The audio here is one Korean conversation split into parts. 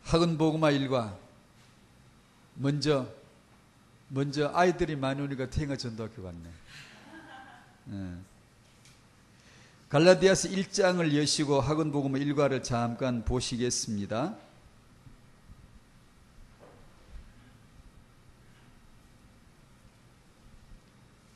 학은복음화 일과 먼저 아이들이 많이 오니까 태영아 전도학교 갔네. 갈라디아서 1장을 여시고 학은복음화 일과를 잠깐 보시겠습니다.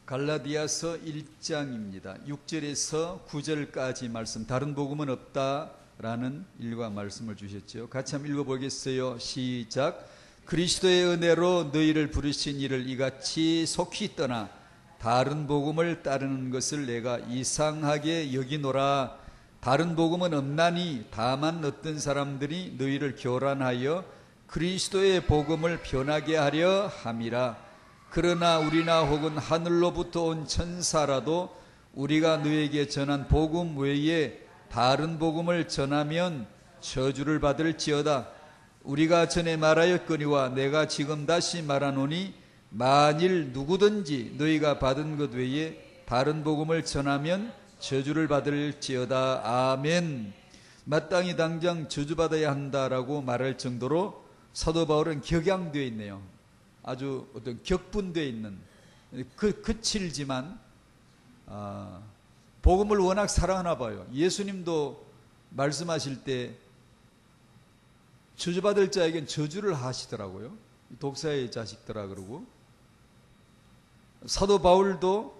갈라디아서 1장입니다. 6절에서 9절까지 말씀, 다른 복음은 없다라는 일과 말씀을 주셨죠. 같이 한번 읽어보겠어요. 시작. 그리스도의 은혜로 너희를 부르신 이를 이같이 속히 떠나 다른 복음을 따르는 것을 내가 이상하게 여기노라. 다른 복음은 없나니 다만 어떤 사람들이 너희를 교란하여 그리스도의 복음을 변하게 하려 함이라. 그러나 우리나 혹은 하늘로부터 온 천사라도 우리가 너에게 전한 복음 외에 다른 복음을 전하면 저주를 받을지어다. 우리가 전에 말하였거니와 내가 지금 다시 말하노니 만일 누구든지 너희가 받은 것 외에 다른 복음을 전하면 저주를 받을지어다. 아멘. 마땅히 당장 저주받아야 한다라고 말할 정도로 사도 바울은 격양되어 있네요. 아주 어떤 격분되어 있는, 그칠지만 복음을 워낙 사랑하나 봐요. 예수님도 말씀하실 때 저주받을 자에겐 저주를 하시더라고요. 독사의 자식들아 그러고. 사도 바울도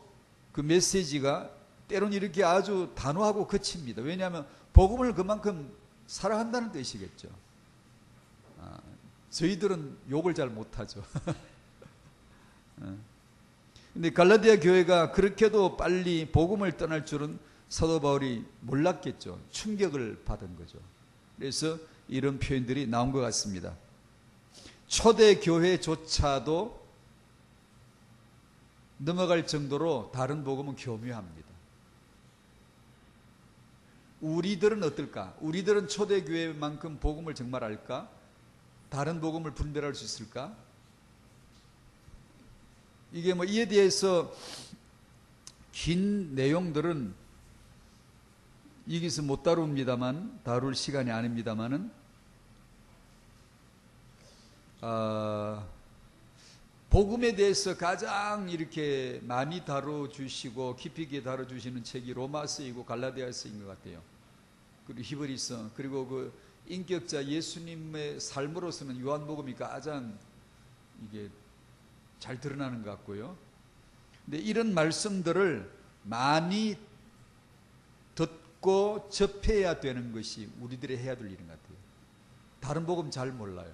그 메시지가 때론 이렇게 아주 단호하고 거칩니다. 왜냐하면 복음을 그만큼 사랑한다는 뜻이겠죠. 저희들은 욕을 잘 못하죠. 근데 갈라디아 교회가 그렇게도 빨리 복음을 떠날 줄은 사도 바울이 몰랐겠죠. 충격을 받은 거죠. 그래서 이런 표현들이 나온 것 같습니다. 초대 교회조차도 넘어갈 정도로 다른 복음은 교묘합니다. 우리들은 어떨까? 우리들은 초대 교회만큼 복음을 정말 알까? 다른 복음을 분별할 수 있을까? 이게 이에 대해서 긴 내용들은 여기서 못 다룹니다만, 다룰 시간이 아닙니다만은, 복음에 대해서 가장 이렇게 많이 다뤄주시고 깊이 있게 다뤄주시는 책이 로마서이고 갈라디아서인 것 같아요. 그리고 히브리서, 그리고 그 인격자 예수님의 삶으로서는 요한복음이 가장 이게 잘 드러나는 것 같고요. 근데 이런 말씀들을 많이 듣고 접해야 되는 것이 우리들이 해야 될 일인 것 같아요. 다른 복음 잘 몰라요.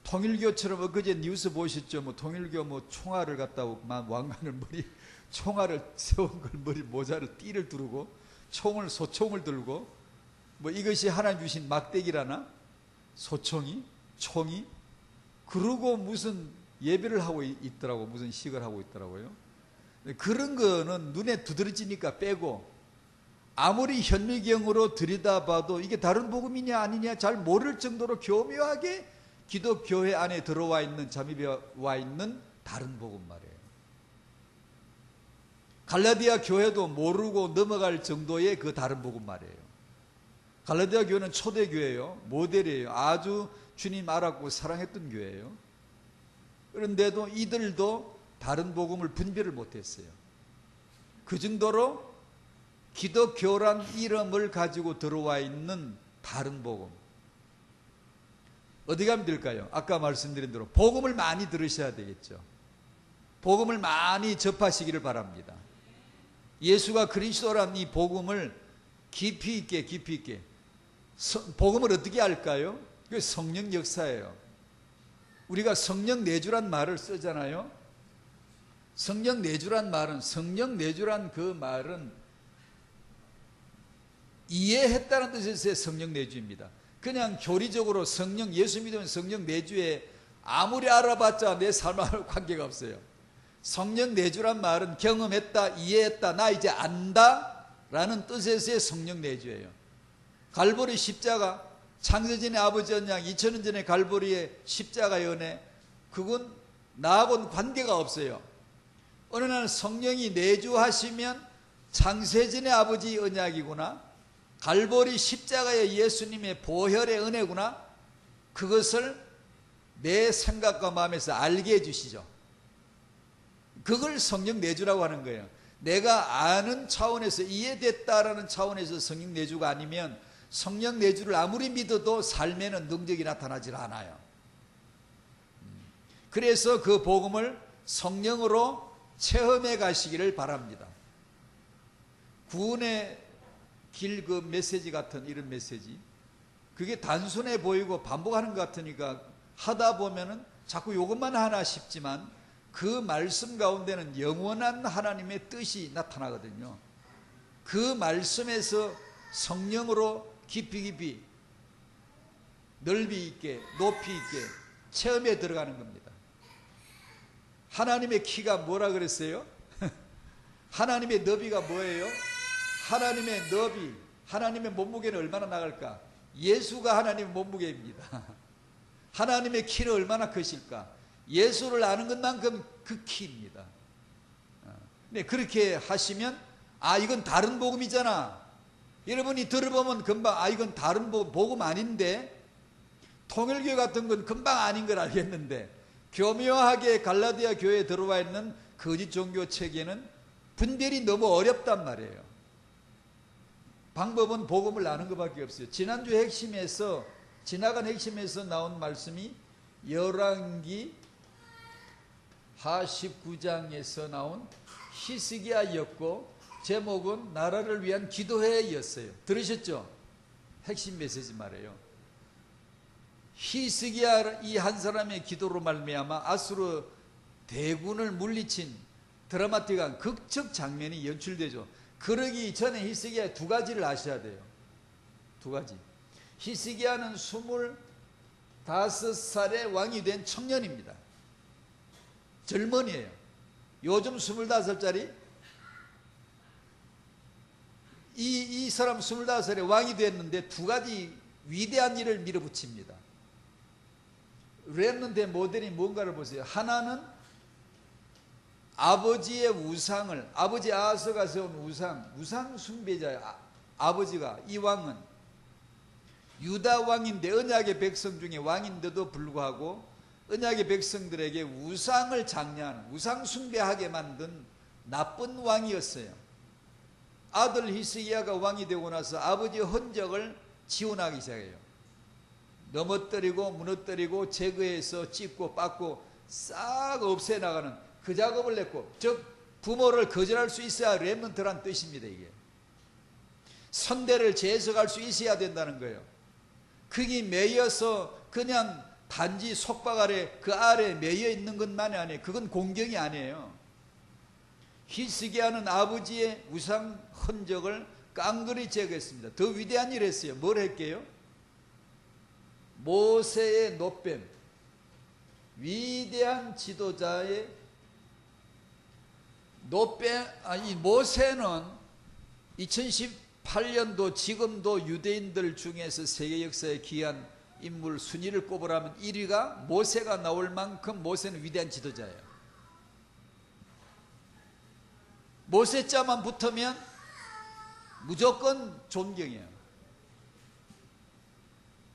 통일교처럼 엊그제 뉴스 보셨죠? 통일교 총알을 갖다고 왕관을 총알을 세운 걸 머리 모자를 띠를 두르고 소총을 들고 이것이 하나님 주신 막대기라나 소총이 총이 그러고 무슨 예배를 하고 있더라고. 무슨 식을 하고 있더라고요. 그런 거는 눈에 두드러지니까 빼고, 아무리 현미경으로 들여다봐도 이게 다른 복음이냐 아니냐 잘 모를 정도로 교묘하게 기독교회 안에 들어와 있는, 잠입해 와 있는 다른 복음 말이에요. 갈라디아 교회도 모르고 넘어갈 정도의 그 다른 복음 말이에요. 갈라디아 교회는 초대교회예요. 모델이에요. 아주 주님 알았고 사랑했던 교회예요. 그런데도 이들도 다른 복음을 분별을 못했어요. 그 정도로 기독교란 이름을 가지고 들어와 있는 다른 복음. 어디 가면 될까요? 아까 말씀드린 대로 복음을 많이 들으셔야 되겠죠. 복음을 많이 접하시기를 바랍니다. 예수가 그리스도란 이 복음을 깊이 있게 복음을 어떻게 알까요? 그게 성령 역사예요. 우리가 성령 내주란 말을 쓰잖아요. 성령 내주란 그 말은 이해했다는 뜻에서의 성령 내주입니다. 그냥 교리적으로 예수 믿으면 성령 내주에 아무리 알아봤자 내 삶하고 관계가 없어요. 성령 내주란 말은 경험했다, 이해했다, 나 이제 안다 라는 뜻에서의 성령 내주예요. 갈보리 십자가, 창세전의 아버지 언약, 2000년 전에 갈보리의 십자가의 은혜, 그건 나하고는 관계가 없어요. 어느 날 성령이 내주하시면 창세전의 아버지 언약이구나, 갈보리 십자가의 예수님의 보혈의 은혜구나, 그것을 내 생각과 마음에서 알게 해주시죠. 그걸 성령 내주라고 하는 거예요. 내가 아는 차원에서 이해됐다라는 차원에서 성령 내주가 아니면 성령 내주를 아무리 믿어도 삶에는 능력이 나타나질 않아요. 그래서 그 복음을 성령으로 체험해 가시기를 바랍니다. 구원의 길 그 메시지 같은 이런 메시지, 그게 단순해 보이고 반복하는 것 같으니까 하다 보면은 자꾸 이것만 하나 싶지만 그 말씀 가운데는 영원한 하나님의 뜻이 나타나거든요. 그 말씀에서 성령으로 깊이 넓이 있게 높이 있게 체험에 들어가는 겁니다. 하나님의 키가 뭐라 그랬어요? 하나님의 너비가 뭐예요? 하나님의 너비, 하나님의 몸무게는 얼마나 나갈까? 예수가 하나님의 몸무게입니다. 하나님의 키는 얼마나 크실까? 예수를 아는 것만큼 그 키입니다. 네, 그렇게 하시면 이건 다른 복음이잖아. 여러분이 들어보면 금방 이건 다른 복음 아닌데, 통일교 같은 건 금방 아닌 걸 알겠는데, 교묘하게 갈라디아 교회에 들어와 있는 거짓 종교 체계는 분별이 너무 어렵단 말이에요. 방법은 복음을 아는 것밖에 없어요. 지난주 핵심에서, 지나간 핵심에서 나온 말씀이 열왕기 49장에서 나온 히스기야였고, 제목은 나라를 위한 기도회였어요. 들으셨죠? 핵심 메시지 말이에요. 히스기야 이 한 사람의 기도로 말미암아 아수르 대군을 물리친 드라마틱한 극적 장면이 연출되죠. 그러기 전에 히스기야 두 가지를 아셔야 돼요. 두 가지. 히스기야는 25살에 왕이 된 청년입니다. 젊은이에요. 요즘 25살짜리 이 사람 25살에 왕이 됐는데 두 가지 위대한 일을 밀어붙입니다. 렘넌트의 모델이 뭔가를 보세요. 하나는 아버지의 우상을, 아버지 아하스가 세운 우상 숭배자예요. 아버지가, 이 왕은 유다 왕인데, 언약의 백성 중에 왕인데도 불구하고 언약의 백성들에게 우상을 장려하는, 우상 숭배하게 만든 나쁜 왕이었어요. 아들 히스기야가 왕이 되고 나서 아버지의 흔적을 지원하기 시작해요. 넘어뜨리고 무너뜨리고 제거해서 찢고 빻고 싹 없애나가는 그 작업을 냈고, 즉 부모를 거절할 수 있어야 렘넌트란 뜻입니다. 이게 선대를 재해석할 수 있어야 된다는 거예요. 그게 매여서 그냥 단지 속박 아래, 그 아래 매여 있는 것만이 아니에요. 그건 공경이 아니에요. 히스기야는 아버지의 우상 흔적을 깡그리 제거했습니다. 더 위대한 일을 했어요. 뭘 했게요? 모세의 노뱀, 위대한 지도자의 노뱀. 이 모세는 2018년도 지금도 유대인들 중에서 세계 역사에 귀한 인물 순위를 꼽으라면 1위가 모세가 나올 만큼 모세는 위대한 지도자예요. 모세 자만 붙으면 무조건 존경이에요.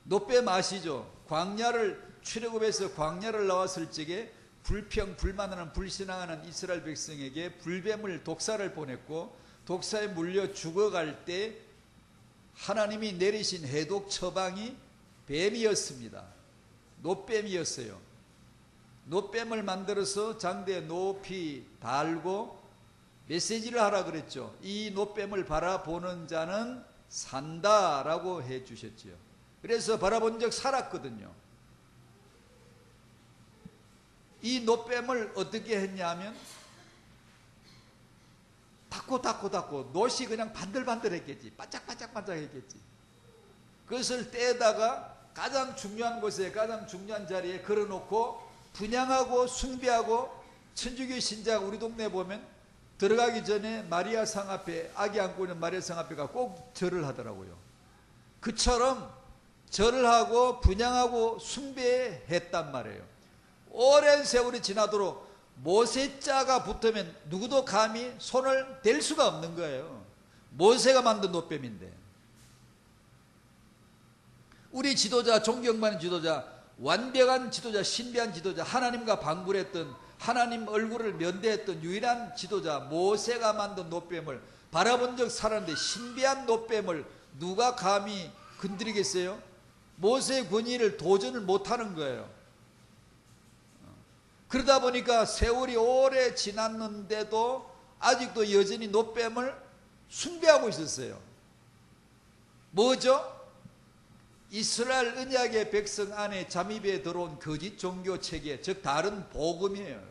노뱀 아시죠? 광야를 출애굽해서 광야를 나왔을 적에 불평 불만하는 불신앙하는 이스라엘 백성에게 불뱀을, 독사를 보냈고, 독사에 물려 죽어갈 때 하나님이 내리신 해독 처방이 뱀이었습니다. 노뱀이었어요. 노뱀을 만들어서 장대에 높이 달고 메시지를 하라 그랬죠. 이 노뱀을 바라보는 자는 산다라고 해 주셨죠. 그래서 바라본 적 살았거든요. 이 노뱀을 어떻게 했냐면 닦고 노시 그냥 반들반들 했겠지. 반짝반짝 했겠지. 그것을 떼다가 가장 중요한 곳에, 가장 중요한 자리에 걸어놓고 분양하고 숭배하고, 천주교 신자가 우리 동네에 보면 들어가기 전에 마리아 상 앞에, 아기 안고 있는 마리아 상 앞에 가 꼭 절을 하더라고요. 그처럼 절을 하고 분양하고 숭배했단 말이에요. 오랜 세월이 지나도록 모세자가 붙으면 누구도 감히 손을 댈 수가 없는 거예요. 모세가 만든 노뱀인데. 우리 지도자, 존경받는 지도자, 완벽한 지도자, 신비한 지도자, 하나님과 방불했던, 하나님 얼굴을 면대했던 유일한 지도자 모세가 만든 놋뱀을 바라본 적 살았는데, 신비한 놋뱀을 누가 감히 건드리겠어요? 모세의 권위를 도전을 못하는 거예요. 그러다 보니까 세월이 오래 지났는데도 아직도 여전히 놋뱀을 숭배하고 있었어요. 뭐죠? 이스라엘 언약의 백성 안에 잠입에 들어온 거짓 종교 체계, 즉 다른 복음이에요.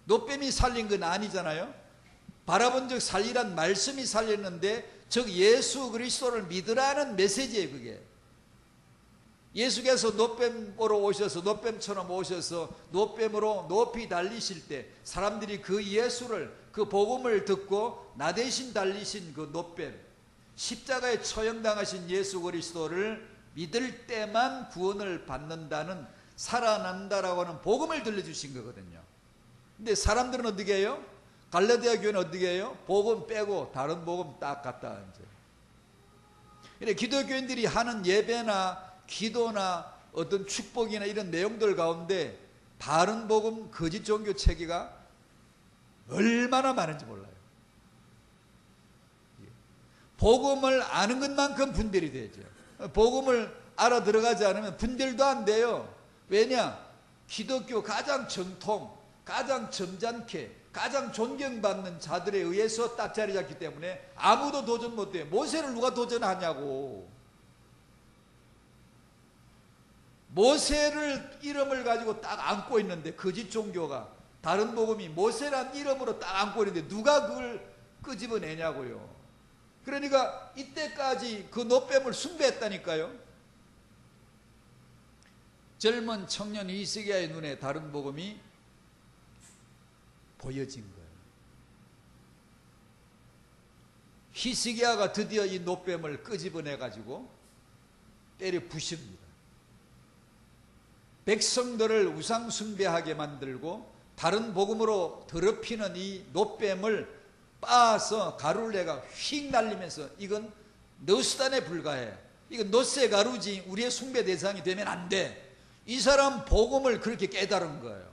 놋뱀이 살린 건 아니잖아요. 바라본 적 살리란 말씀이 살렸는데, 즉 예수 그리스도를 믿으라는 메시지예요. 그게 예수께서 놋뱀으로 오셔서, 놋뱀처럼 오셔서 놋뱀으로 높이 달리실 때 사람들이 그 예수를, 그 복음을 듣고 나 대신 달리신 그 놋뱀, 십자가에 처형당하신 예수 그리스도를 믿을 때만 구원을 받는다는, 살아난다라고 하는 복음을 들려주신 거거든요. 근데 사람들은 어떻게 해요? 갈라디아 교회는 어떻게 해요? 복음 빼고 다른 복음 딱 갖다 얹어요. 기독교인들이 하는 예배나 기도나 어떤 축복이나 이런 내용들 가운데 바른 복음, 거짓 종교 체계가 얼마나 많은지 몰라요. 복음을 아는 것만큼 분별이 되죠. 복음을 알아 들어가지 않으면 분별도 안 돼요. 왜냐? 기독교 가장 정통, 가장 점잖게, 가장 존경받는 자들에 의해서 딱 자리 잡기 때문에 아무도 도전 못해요. 모세를 누가 도전하냐고. 모세를 이름을 가지고 딱 안고 있는데, 거짓 종교가, 다른 복음이 모세란 이름으로 딱 안고 있는데 누가 그걸 끄집어내냐고요. 그러니까 이때까지 그 놋뱀을 숭배했다니까요. 젊은 청년 히스기야의 눈에 다른 복음이 보여진 거예요. 히스기야가 드디어 이 놋뱀을 끄집어내 가지고 때려 부숩니다. 백성들을 우상 숭배하게 만들고 다른 복음으로 더럽히는 이 놋뱀을 빻아서 가루를 내가 휙 날리면서, 이건 너수단에 불과해, 이건 너스의 가루지 우리의 숭배 대상이 되면 안 돼. 이 사람 복음을 그렇게 깨달은 거예요.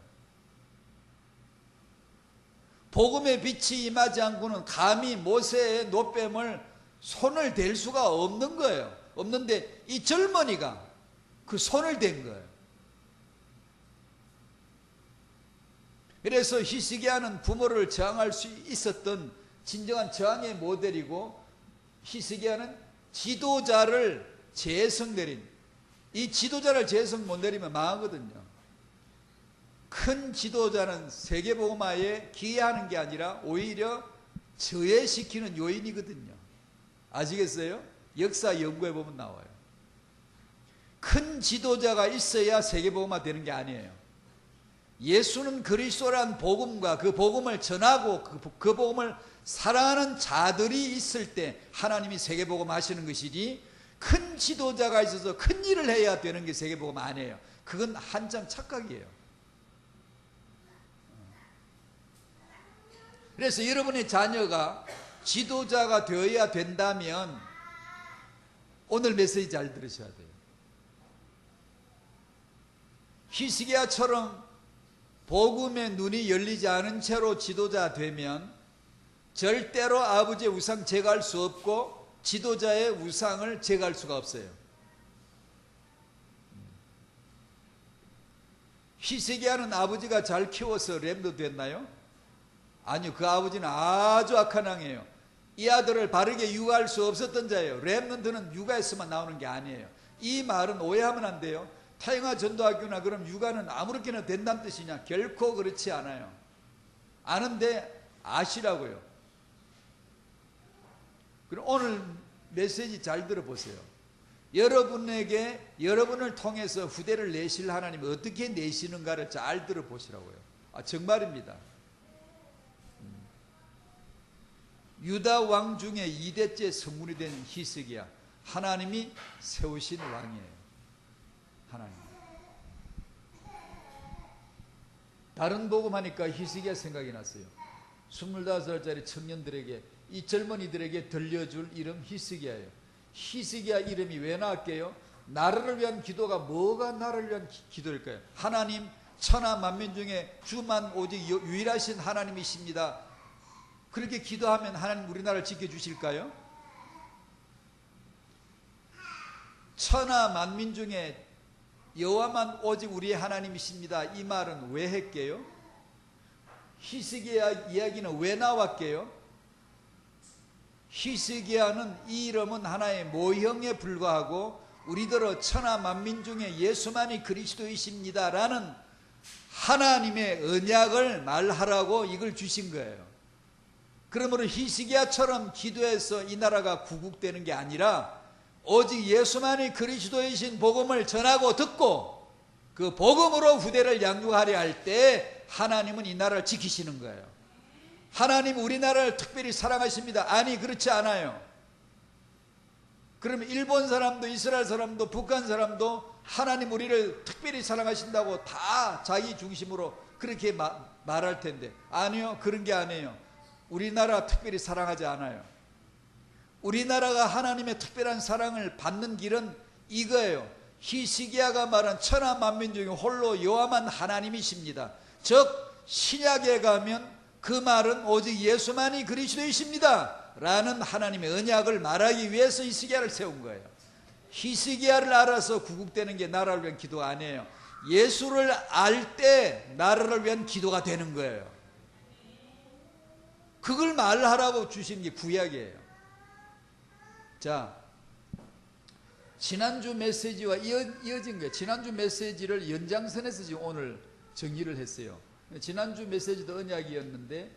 복음의 빛이 임하지 않고는 감히 모세의 놋뱀을 손을 댈 수가 없는 거예요. 없는데 이 젊은이가 그 손을 댄 거예요. 그래서 히스기야는 부모를 저항할 수 있었던 진정한 저항의 모델이고, 히스기야는 지도자를 재성 내린, 이 지도자를 재성 못 내리면 망하거든요. 큰 지도자는 세계복음화에 기여하는 게 아니라 오히려 저해시키는 요인이거든요. 아시겠어요? 역사 연구해 보면 나와요. 큰 지도자가 있어야 세계복음화 되는 게 아니에요. 예수는 그리스도란 복음과 그 복음을 전하고 그 복음을 사랑하는 자들이 있을 때 하나님이 세계복음 하시는 것이지, 큰 지도자가 있어서 큰 일을 해야 되는 게 세계복음 아니에요. 그건 한참 착각이에요. 그래서 여러분의 자녀가 지도자가 되어야 된다면 오늘 메시지 잘 들으셔야 돼요. 히스기야처럼 복음의 눈이 열리지 않은 채로 지도자 되면 절대로 아버지의 우상 제거할 수 없고 지도자의 우상을 제거할 수가 없어요. 히스기야는 아버지가 잘 키워서 렘도 됐나요? 아니요. 그 아버지는 아주 악한 왕이에요. 이 아들을 바르게 육아할 수 없었던 자예요. 렘넌트는 육아에서만 나오는 게 아니에요. 이 말은 오해하면 안 돼요. 타영아 전도학교나 그럼 육아는 아무렇게나 된다는 뜻이냐? 결코 그렇지 않아요. 아는데 아시라고요. 그럼 오늘 메시지 잘 들어보세요. 여러분에게, 여러분을 통해서 후대를 내실 하나님이 어떻게 내시는가를 잘 들어보시라고요. 정말입니다. 유다 왕 중에 2대째 성문이 된 히스기야, 하나님이 세우신 왕이에요. 하나님. 다른 복음하니까 히스기야 생각이 났어요. 25살짜리 청년들에게, 이 젊은이들에게 들려줄 이름 히스기야예요. 히스기야 이름이 왜 나왔게요? 나라를 위한 기도가 뭐가 나라를 위한 기도일까요? 하나님 천하 만민 중에 주만 오직 유일하신 하나님이십니다. 그렇게 기도하면 하나님 우리나라를 지켜주실까요? 천하 만민 중에 여호와만 오직 우리의 하나님이십니다. 이 말은 왜 했게요? 히스기야 이야기는 왜 나왔게요? 히스기야는 이 이름은 하나의 모형에 불과하고 우리들어 천하 만민 중에 예수만이 그리스도이십니다 라는 하나님의 언약을 말하라고 이걸 주신 거예요. 그러므로 히스기야처럼 기도해서 이 나라가 구국되는 게 아니라 오직 예수만이 그리스도이신 복음을 전하고 듣고 그 복음으로 후대를 양육하려 할 때 하나님은 이 나라를 지키시는 거예요. 하나님 우리나라를 특별히 사랑하십니다. 아니, 그렇지 않아요. 그러면 일본 사람도 이스라엘 사람도 북한 사람도 하나님 우리를 특별히 사랑하신다고 다 자기 중심으로 그렇게 말할 텐데, 아니요, 그런 게 아니에요. 우리나라 특별히 사랑하지 않아요. 우리나라가 하나님의 특별한 사랑을 받는 길은 이거예요. 히스기야가 말한 천하 만민 중에 홀로 여호와만 하나님이십니다. 즉 신약에 가면 그 말은 오직 예수만이 그리스도이십니다 라는 하나님의 언약을 말하기 위해서 히스기야를 세운 거예요. 히스기야를 알아서 구국되는 게 나라를 위한 기도가 아니에요. 예수를 알 때 나라를 위한 기도가 되는 거예요. 그걸 말하라고 주신 게 구약이에요. 자, 지난주 메시지와 이어진 거예요. 지난주 메시지를 연장선에서 지금 오늘 정리를 했어요. 지난주 메시지도 언약이었는데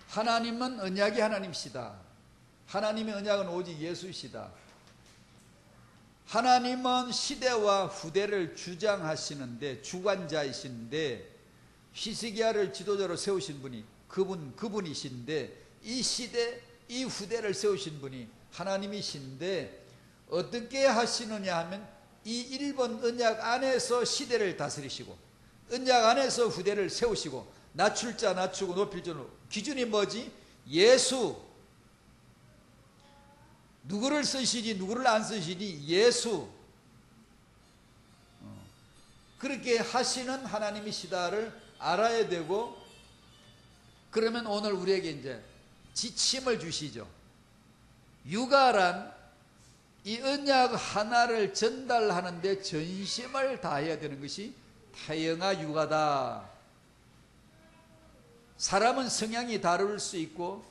하나님은 언약의 하나님이시다. 하나님의 언약은 오직 예수이시다. 하나님은 시대와 후대를 주장하시는데 주관자이신데 히스기야를 지도자로 세우신 분이 그분이신데 이 시대 이 후대를 세우신 분이 하나님이신데 어떻게 하시느냐 하면 이 1번 언약 안에서 시대를 다스리시고 언약 안에서 후대를 세우시고 낮출 자 낮추고 높일 자 기준이 뭐지? 예수. 누구를 쓰시니 누구를 안 쓰시니 예수. 그렇게 하시는 하나님이시다를 알아야 되고, 그러면 오늘 우리에게 이제 지침을 주시죠. 육아란 이 언약 하나를 전달하는데 전심을 다해야 되는 것이 태영아 육아다. 사람은 성향이 다를 수 있고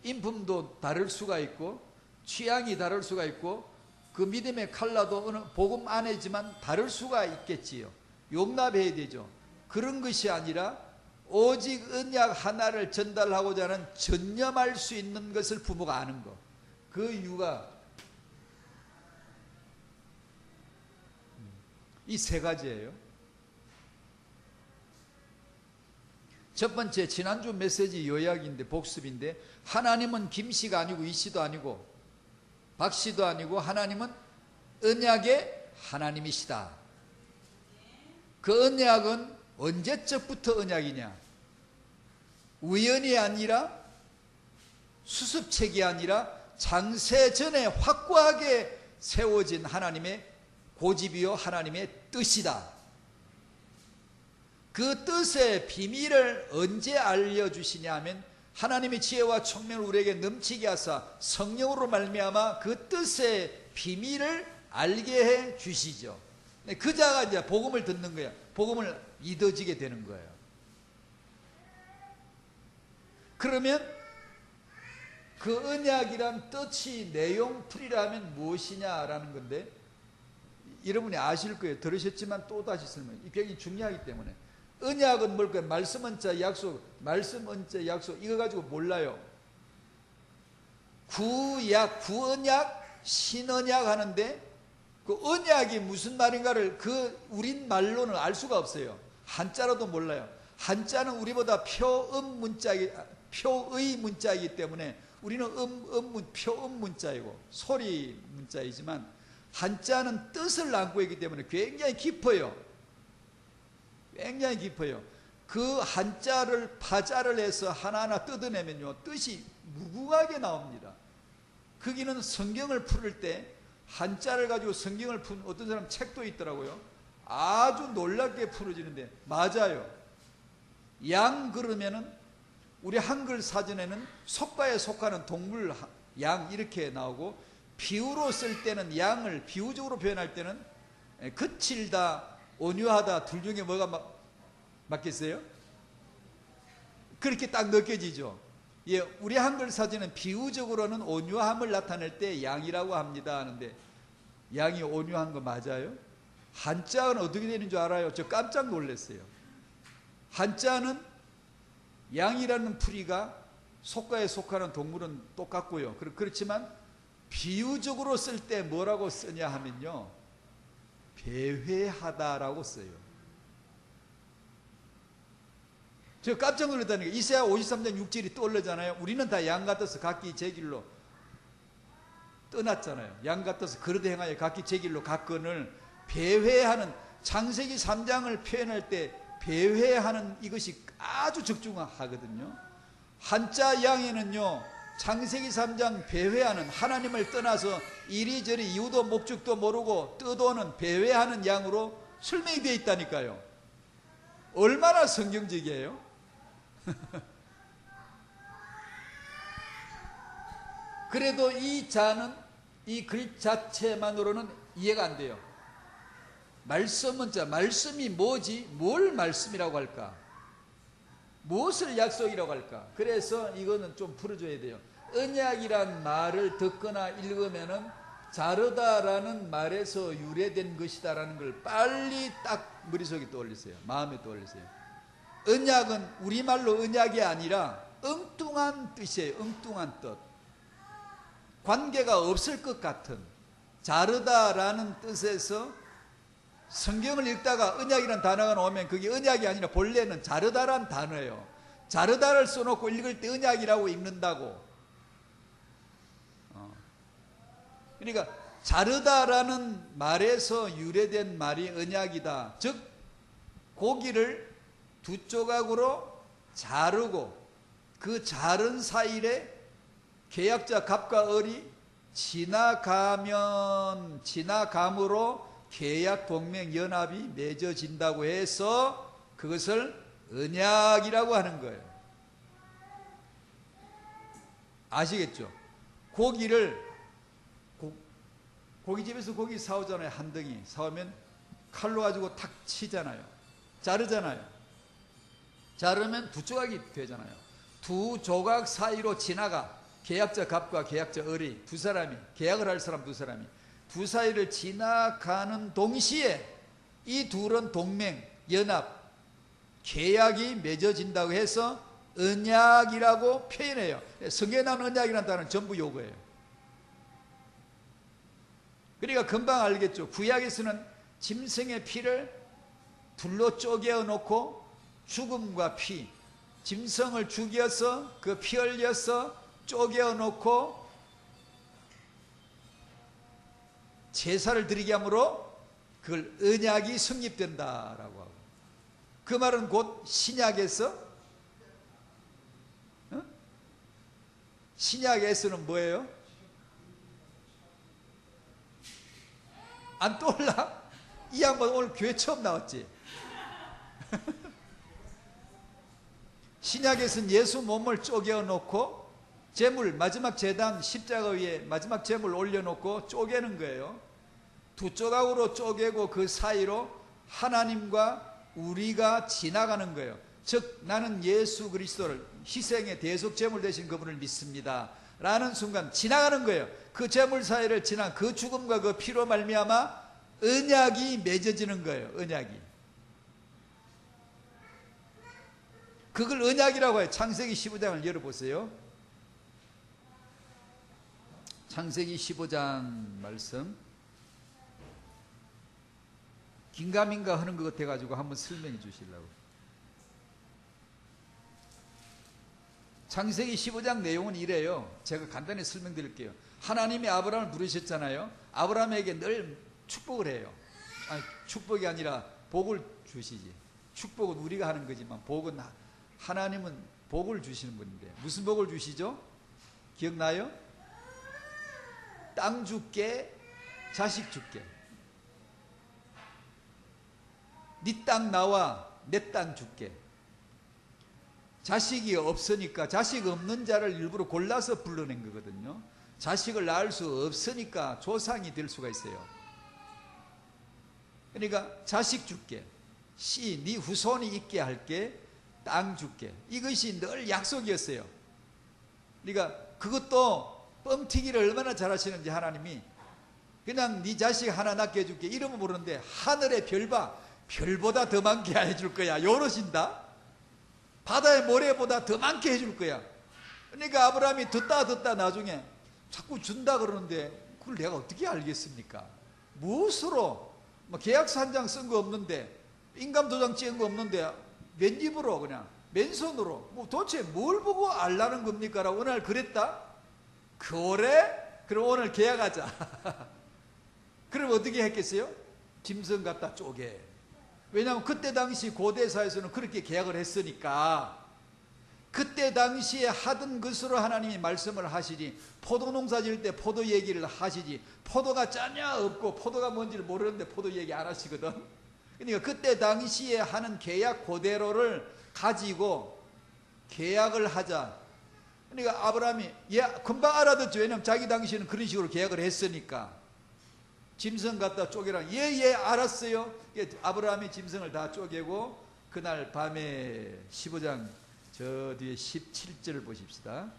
인품도 다를 수가 있고 취향이 다를 수가 있고 그 믿음의 칼라도 어느 복음 안에지만 다를 수가 있겠지요. 용납해야 되죠. 그런 것이 아니라 오직 언약 하나를 전달하고자 하는 전념할 수 있는 것을 부모가 아는 것. 그 육아. 이 세 가지예요. 첫 번째, 지난주 메시지 요약인데 복습인데, 하나님은 김씨가 아니고 이씨도 아니고 박씨도 아니고 하나님은 언약의 하나님이시다. 그 언약은 언제적부터 언약이냐? 우연이 아니라 수습책이 아니라 장세 전에 확고하게 세워진 하나님의 고집이요 하나님의 뜻이다. 그 뜻의 비밀을 언제 알려주시냐 하면 하나님의 지혜와 총명을 우리에게 넘치게 하사 성령으로 말미암아 그 뜻의 비밀을 알게 해 주시죠. 그 자가 이제 복음을 듣는 거야. 복음을 믿어지게 되는 거예요. 그러면 그 언약이란 뜻이 내용풀이라면 무엇이냐라는 건데, 여러분이 아실 거예요. 들으셨지만 또다시 설명해요. 이 굉장히 중요하기 때문에. 언약은 뭘까요? 말씀 언자 약속, 말씀 언자 약속, 이거 가지고 몰라요. 구약, 구언약, 신언약 하는데 그 언약이 무슨 말인가를 그 우린 말로는 알 수가 없어요. 한자로도 몰라요. 한자는 우리보다 표의 문자이기 때문에 우리는 표음 문자이고 소리 문자이지만 한자는 뜻을 안고 있기 때문에 굉장히 깊어요. 굉장히 깊어요. 그 한자를 파자를 해서 하나하나 뜯어내면요 뜻이 무궁하게 나옵니다. 거기는 성경을 풀을 때 한자를 가지고 성경을 푼 어떤 사람 책도 있더라고요. 아주 놀랍게 풀어지는데 맞아요. 양 그러면은 우리 한글 사전에는 속과에 속하는 동물 양 이렇게 나오고, 비유로 쓸 때는 양을 비유적으로 표현할 때는 거칠다, 온유하다, 둘 중에 뭐가 맞겠어요? 그렇게 딱 느껴지죠. 예, 우리 한글 사전은 비유적으로는 온유함을 나타낼 때 양이라고 합니다 하는데, 양이 온유한 거 맞아요? 한자는 어떻게 되는 줄 알아요? 저 깜짝 놀랐어요. 한자는 양이라는 풀이가 속과에 속하는 동물은 똑같고요. 그렇지만 비유적으로 쓸 때 뭐라고 쓰냐 하면요, 배회하다라고 써요. 저 깜짝 놀랐다는 게, 이사야 53장 6절이 떠오르잖아요. 우리는 다 양 같아서 각기 제 길로 떠났잖아요. 양 같아서 그릇 행하여 각기 제 길로 갔건을 배회하는, 창세기 3장을 표현할 때 배회하는 이것이 아주 적중하거든요. 한자 양에는요, 창세기 3장 배회하는, 하나님을 떠나서 이리저리 이유도 목적도 모르고 떠도는 배회하는 양으로 설명이 되어 있다니까요. 얼마나 성경적이에요? 그래도 이 자는, 이 글 자체만으로는 이해가 안 돼요. 말씀은 자, 말씀이 뭐지? 뭘 말씀이라고 할까? 무엇을 약속이라고 할까? 그래서 이거는 좀 풀어줘야 돼요. 언약이란 말을 듣거나 읽으면은 자르다라는 말에서 유래된 것이다라는 걸 빨리 딱 머릿속에 떠올리세요. 마음에 떠올리세요. 언약은 우리말로 언약이 아니라 엉뚱한 뜻이에요. 엉뚱한 뜻. 관계가 없을 것 같은, 자르다라는 뜻에서 성경을 읽다가 언약이라는 단어가 나오면 그게 언약이 아니라 본래는 자르다라는 단어예요. 자르다를 써놓고 읽을 때 언약이라고 읽는다고. 그러니까 자르다라는 말에서 유래된 말이 언약이다. 즉 고기를 두 조각으로 자르고 그 자른 사이에 계약자 갑과 을이 지나감으로 계약 동맹 연합이 맺어진다고 해서 그것을 언약이라고 하는 거예요. 아시겠죠? 고기를 고깃집에서 고기 사오잖아요. 한 덩이 사오면 칼로 가지고 탁 치잖아요. 자르잖아요. 자르면 두 조각이 되잖아요. 두 조각 사이로 지나가, 계약자 갑과 계약자 을이 두 사람이, 계약을 할 사람 두 사람이 두 사이를 지나가는 동시에 이 둘은 동맹, 연합, 계약이 맺어진다고 해서 언약이라고 표현해요. 성경에 나오는 언약이라는 단어는 전부 요거예요. 그러니까 금방 알겠죠. 구약에서는 짐승의 피를 둘로 쪼개어 놓고 죽음과 피, 짐승을 죽여서 그 피 흘려서 쪼개어 놓고 제사를 드리게 함으로 그걸 언약이 성립된다라고 하고, 그 말은 곧 신약에서 신약에서는 뭐예요? 안 떠올라? 이 양반 오늘 교회 처음 나왔지? 신약에서는 예수 몸을 쪼개어 놓고 제물, 마지막 제단 십자가 위에 마지막 제물 올려놓고 쪼개는 거예요. 두 조각으로 쪼개고 그 사이로 하나님과 우리가 지나가는 거예요. 즉 나는 예수 그리스도를, 희생의 대속 제물 되신 그분을 믿습니다 라는 순간 지나가는 거예요. 그 제물 사이를 지나 그 죽음과 그 피로 말미암아 언약이 맺어지는 거예요. 언약이. 그걸 언약이라고 해요. 창세기 15장을 열어보세요. 창세기 15장 말씀. 긴가민가 하는 것 같아가지고 한번 설명해 주시려고. 창세기 15장 내용은 이래요. 제가 간단히 설명드릴게요. 하나님이 아브라함을 부르셨잖아요. 아브라함에게 늘 축복을 해요. 아니, 축복이 아니라 복을 주시지. 축복은 우리가 하는 거지만 복은 하나님은 복을 주시는 분인데, 무슨 복을 주시죠? 기억나요? 땅 줄게, 자식 줄게. 네 땅 나와, 내 땅 줄게. 자식이 없으니까, 자식 없는 자를 일부러 골라서 불러낸 거거든요. 자식을 낳을 수 없으니까 조상이 될 수가 있어요. 그러니까 자식 줄게, 네 후손이 있게 할게, 땅 줄게. 이것이 늘 약속이었어요. 그러니까 그것도 뻥튀기를 얼마나 잘하시는지 하나님이 그냥 네 자식 하나 낳게 해줄게 이러면 모르는데 하늘의 별보다 더 많게 해줄 거야 요러신다. 바다의 모래보다 더 많게 해줄 거야. 그러니까 아브라함이 듣다 나중에 자꾸 준다 그러는데 그걸 내가 어떻게 알겠습니까? 무엇으로 뭐 계약서 한 장 쓴 거 없는데 인감 도장 찍은 거 없는데 맨입으로 그냥 맨손으로 뭐 도대체 뭘 보고 알라는 겁니까? 라고 오늘 그랬다. 그래? 그럼 오늘 계약하자. 그럼 어떻게 했겠어요? 짐승 갖다 쪼개. 왜냐하면 그때 당시 고대사에서는 그렇게 계약을 했으니까 그때 당시에 하던 것으로 하나님이 말씀을 하시지. 포도농사 지을 때 포도 얘기를 하시지. 포도가 전혀 없고 포도가 뭔지를 모르는데 포도 얘기 안 하시거든. 그러니까 그때 당시에 하는 계약 그대로를 가지고 계약을 하자. 그러니까 아브라함이 금방 알아듣죠. 왜냐하면 자기 당시에는 그런 식으로 계약을 했으니까. 짐승 갖다 쪼개라. 알았어요. 아브라함이 짐승을 다 쪼개고 그날 밤에 15장 저 뒤에 17절 보십시다.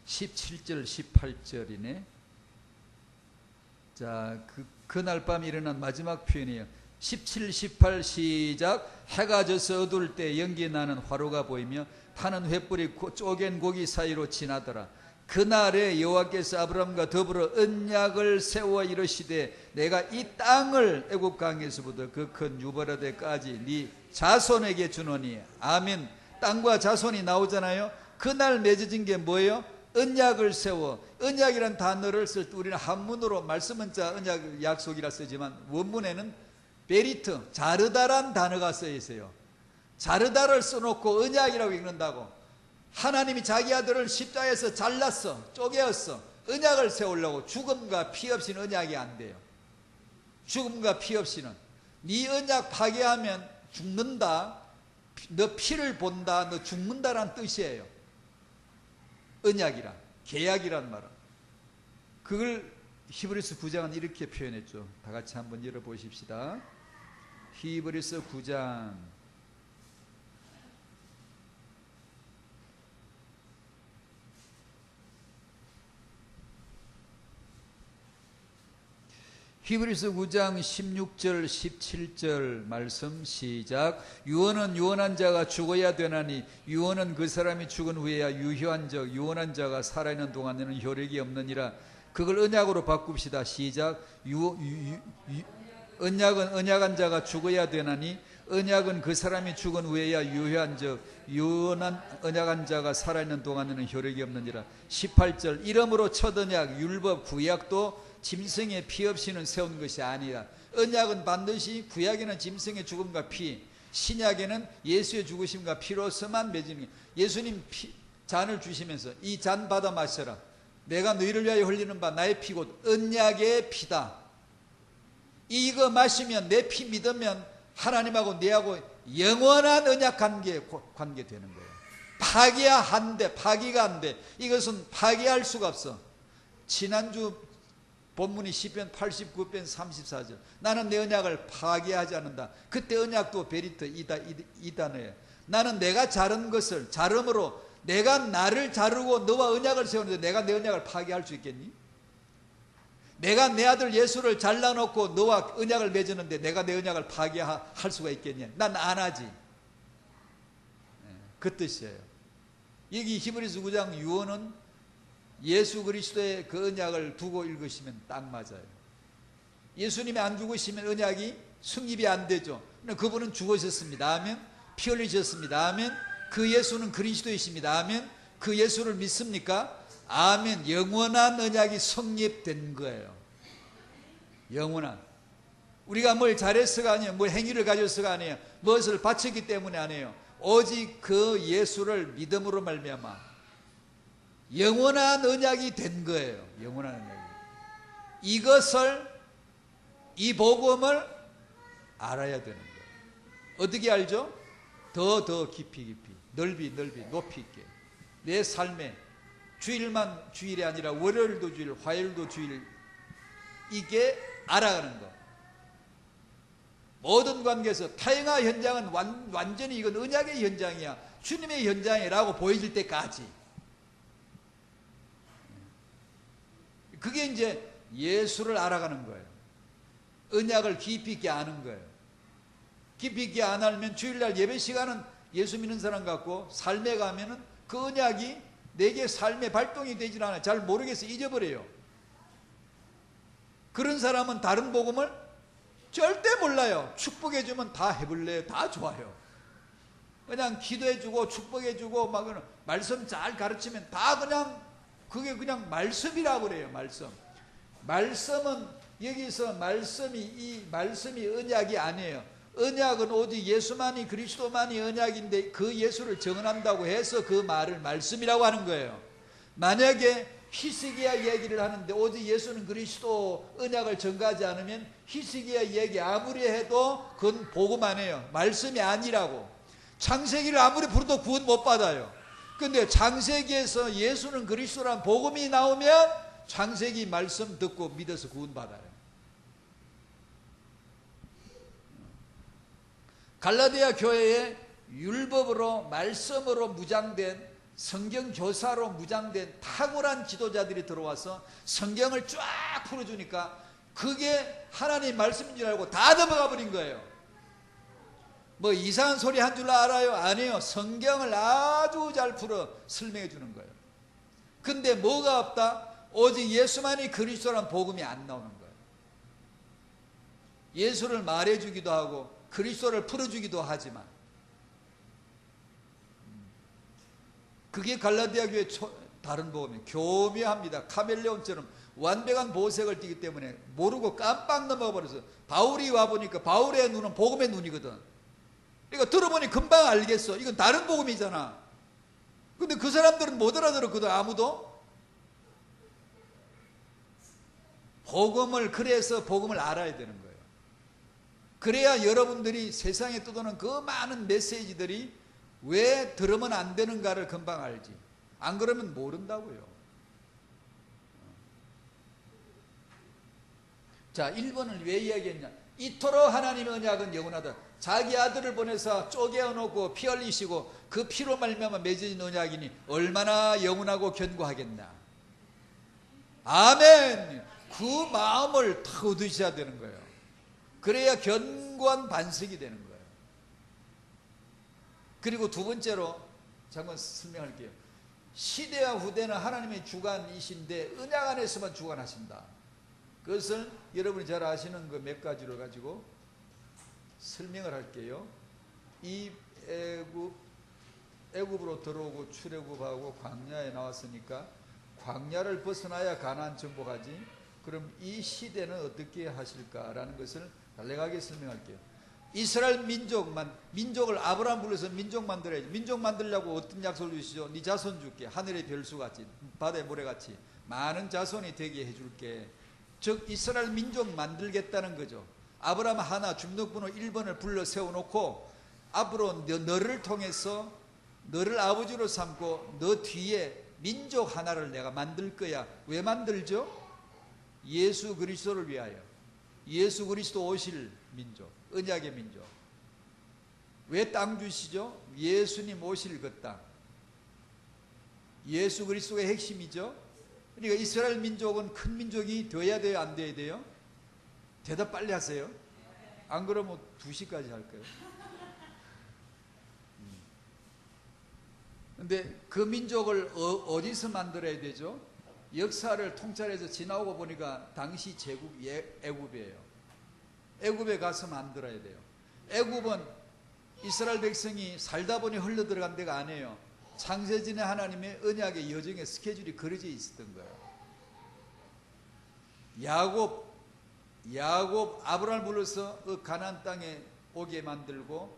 17절 18절이네. 자, 그날 밤 일어난 마지막 표현이에요. 17, 18 시작. 해가 져서 어두울 때 연기 나는 화로가 보이며 타는 횃불이 쪼갠 고기 사이로 지나더라. 그날에 여호와께서 아브라함과 더불어 언약을 세워 이르시되 내가 이 땅을 애굽 강에서부터 그 큰 유브라데까지 네 자손에게 주노니. 아멘. 땅과 자손이 나오잖아요. 그날 맺어진 게 뭐예요? 언약을 세워. 언약이란 단어를 쓸 때 우리는 한문으로 말씀은 자 언약 약속이라 쓰지만 원문에는 베리트 자르다란 단어가 쓰여 있어요. 자르다를 써놓고 언약이라고 읽는다고. 하나님이 자기 아들을 십자가에서 잘랐어, 쪼개었어. 언약을 세우려고. 죽음과 피 없이는 언약이 안 돼요. 죽음과 피 없이는. 네 언약 파괴하면 죽는다. 너 피를 본다. 너 죽는다란 뜻이에요. 언약이란, 계약이란 말은. 그걸 히브리서 9장은 이렇게 표현했죠. 다 같이 한번 열어보십시다. 히브리서 9장 히브리서 9장 16절 17절 말씀 시작. 유언은 유언한 자가 죽어야 되나니 유언은 그 사람이 죽은 후에야 유효한 적 유언한 자가 살아있는 동안에는 효력이 없느니라. 그걸 언약으로 바꿉시다. 시작. 언약은 언약한 자가 죽어야 되나니 언약은 그 사람이 죽은 후에야 유효한 적 유언한 언약한 자가 살아있는 동안에는 효력이 없느니라. 18절. 이러므로 첫 언약 율법 구약도 짐승의 피 없이는 세운 것이 아니라 언약은 반드시 구약에는 짐승의 죽음과 피, 신약에는 예수의 죽으심과 피로서만 맺는 게. 예수님 잔을 주시면서 이 잔 받아 마셔라. 내가 너희를 위하여 흘리는 바 나의 피 곧 언약의 피다. 이거 마시면 내 피 믿으면 하나님하고 내하고 영원한 언약 관계 되는 거예요. 파기가 안 돼. 이것은 파기할 수가 없어. 지난주 본문이 시편 89편 34절. 나는 내 언약을 파괴하지 않는다. 그때 언약도 베리트 이 단어예요. 나는 내가 자른 것을 자름으로 내가 나를 자르고 너와 언약을 세우는데 내가 내 언약을 파괴할 수 있겠니? 내가 내 아들 예수를 잘라놓고 너와 언약을 맺었는데 내가 내 언약을 파괴할 수가 있겠냐? 난 안 하지. 그 뜻이에요. 여기 히브리서 9장 유언은 예수 그리스도의 그 언약을 두고 읽으시면 딱 맞아요. 예수님이 안 죽으시면 언약이 성립이 안 되죠. 그분은 죽으셨습니다. 아멘. 피 흘리셨습니다. 아멘. 그 예수는 그리스도이십니다. 아멘. 그 예수를 믿습니까? 아멘. 영원한 언약이 성립된 거예요. 영원한. 우리가 뭘 잘해서가 아니에요. 뭘 행위를 가져서가 아니에요. 무엇을 바쳤기 때문에 아니에요. 오직 그 예수를 믿음으로 말미암아 영원한 언약이 된 거예요. 영원한 언약이. 이것을, 이 복음을 알아야 되는 거예요. 어떻게 알죠? 더 깊이 넓이 높이 있게 내 삶에 주일만 주일이 아니라 월요일도 주일, 화요일도 주일, 이게 알아가는 거. 모든 관계에서 타영화 현장은 완전히 이건 언약의 현장이야, 주님의 현장이라고 보여질 때까지. 그게 이제 예수를 알아가는 거예요. 언약을 깊이 있게 아는 거예요. 깊이 있게 안 알면 주일날 예배 시간은 예수 믿는 사람 같고, 삶에 가면은 그 언약이 내게 삶의 발동이 되질 않아요. 잘 모르겠어, 잊어버려요. 그런 사람은 다른 복음을 절대 몰라요. 축복해주면 다 해볼래요. 다 좋아요. 그냥 기도해주고 축복해주고 막 말씀 잘 가르치면 다 그냥 그게 그냥 말씀이라고 그래요. 말씀은 여기서 이 말씀이 언약이 아니에요. 언약은 오직 예수만이, 그리스도만이 언약인데 그 예수를 정언한다고 해서 그 말을 말씀이라고 하는 거예요. 만약에 히스기야 얘기를 하는데 오직 예수는 그리스도 언약을 전가하지 않으면 히스기야 얘기 아무리 해도 그건 복음 아니에요. 말씀이 아니라고. 창세기를 아무리 부르도 구원 못 받아요. 근데 창세기에서 예수는 그리스도란 복음이 나오면 창세기 말씀 듣고 믿어서 구원 받아요. 갈라디아 교회에 율법으로, 말씀으로 무장된, 성경 교사로 무장된 탁월한 지도자들이 들어와서 성경을 쫙 풀어주니까 그게 하나님 말씀인 줄 알고 다 넘어가 버린 거예요. 뭐 이상한 소리 한 줄 알아요? 아니에요. 성경을 아주 잘 풀어 설명해 주는 거예요. 근데 뭐가 없다? 오직 예수만이 그리스도란 복음이 안 나오는 거예요. 예수를 말해 주기도 하고 그리스도를 풀어주기도 하지만, 그게 갈라디아 교회 다른 복음이에요. 교묘합니다. 카멜레온처럼 완벽한 보색을 띠기 때문에 모르고 깜빡 넘어가 버려서, 바울이 와보니까 바울의 눈은 복음의 눈이거든. 그러니까 들어보니 금방 알겠어. 이건 다른 복음이잖아. 근데 그 사람들은 못 알아들었거든. 아무도. 그래서 복음을 알아야 되는 거예요. 그래야 여러분들이 세상에 떠도는 그 많은 메시지들이 왜 들으면 안 되는가를 금방 알지. 안 그러면 모른다고요. 자, 1번을 왜 이야기했냐. 이토록 하나님의 언약은 영원하다. 자기 아들을 보내서 쪼개어놓고 피 흘리시고 그 피로 말미암아 맺어진 언약이니 얼마나 영원하고 견고하겠나. 아멘. 그 마음을 다 얻으셔야 되는 거예요. 그래야 견고한 반석이 되는 거예요. 그리고 두 번째로 잠깐 설명할게요. 시대와 후대는 하나님의 주관이신데 언약 안에서만 주관하신다. 그것을 여러분이 잘 아시는 그 몇 가지를 가지고 설명을 할게요. 이 애굽으로 들어오고 출애굽하고 광야에 나왔으니까 광야를 벗어나야 가나안 정복하지. 그럼 이 시대는 어떻게 하실까라는 것을 간략하게 설명할게요. 이스라엘 민족을 아브라함 불러서 민족 만들어야지. 민족 만들려고 어떤 약속을 주시죠? 네 자손 줄게. 하늘의 별수같이, 바다의 모래같이 많은 자손이 되게 해줄게. 즉 이스라엘 민족 만들겠다는 거죠. 아브라함 하나 주민등록번호 1번을 불러 세워놓고 앞으로 너를 통해서 너를 아버지로 삼고 너 뒤에 민족 하나를 내가 만들 거야. 왜 만들죠? 예수 그리스도를 위하여. 예수 그리스도 오실 민족, 언약의 민족. 왜 땅 주시죠? 예수님 오실 그 땅. 예수 그리스도가 핵심이죠. 그러니까 이스라엘 민족은 큰 민족이 되어야 돼요, 안 되어야 돼요? 대답 빨리 하세요. 안 그러면 2시까지 할 거예요. 근데 그 민족을 어디서 만들어야 되죠? 역사를 통찰해서 지나오고 보니까 당시 제국 애굽이에요. 애굽에 가서 만들어야 돼요. 애굽은 이스라엘 백성이 살다 보니 흘러 들어간 데가 아니에요. 창세전에 하나님의 언약의 여정의 스케줄이 그려져 있었던 거예요. 야곱 아브라함을 불러서 그 가나안 땅에 오게 만들고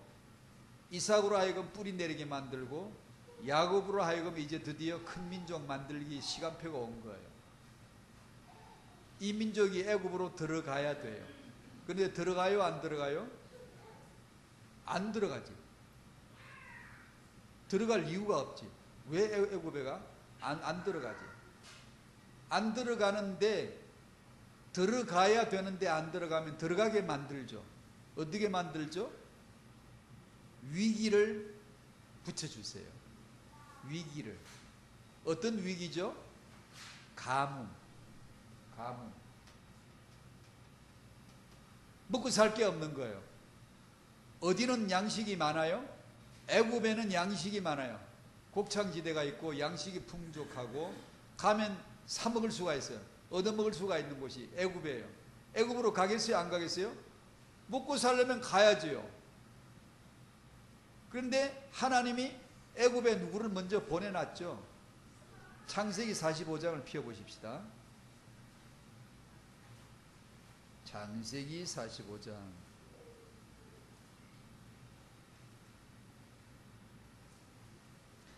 이삭으로 하여금 뿌리 내리게 만들고 야곱으로 하여금 이제 드디어 큰 민족 만들기 시간표가 온 거예요. 이 민족이 애굽으로 들어가야 돼요. 그런데 들어가요, 안 들어가요? 안 들어가지. 들어갈 이유가 없지. 왜 애굽에 가? 안 들어가지. 안 들어가는데 들어가야 되는데 안 들어가면 들어가게 만들죠. 어떻게 만들죠? 위기를 붙여주세요. 위기를. 어떤 위기죠? 가뭄. 먹고 살 게 없는 거예요. 어디는 양식이 많아요? 애굽에는 양식이 많아요. 곡창지대가 있고 양식이 풍족하고 가면 사 먹을 수가 있어요. 얻어 먹을 수가 있는 곳이 애굽이에요. 애굽으로 가겠어요? 안 가겠어요? 먹고 살려면 가야지요. 그런데 하나님이 애굽에 누구를 먼저 보내놨죠. 창세기 45장을 펴보십시다. 창세기 45장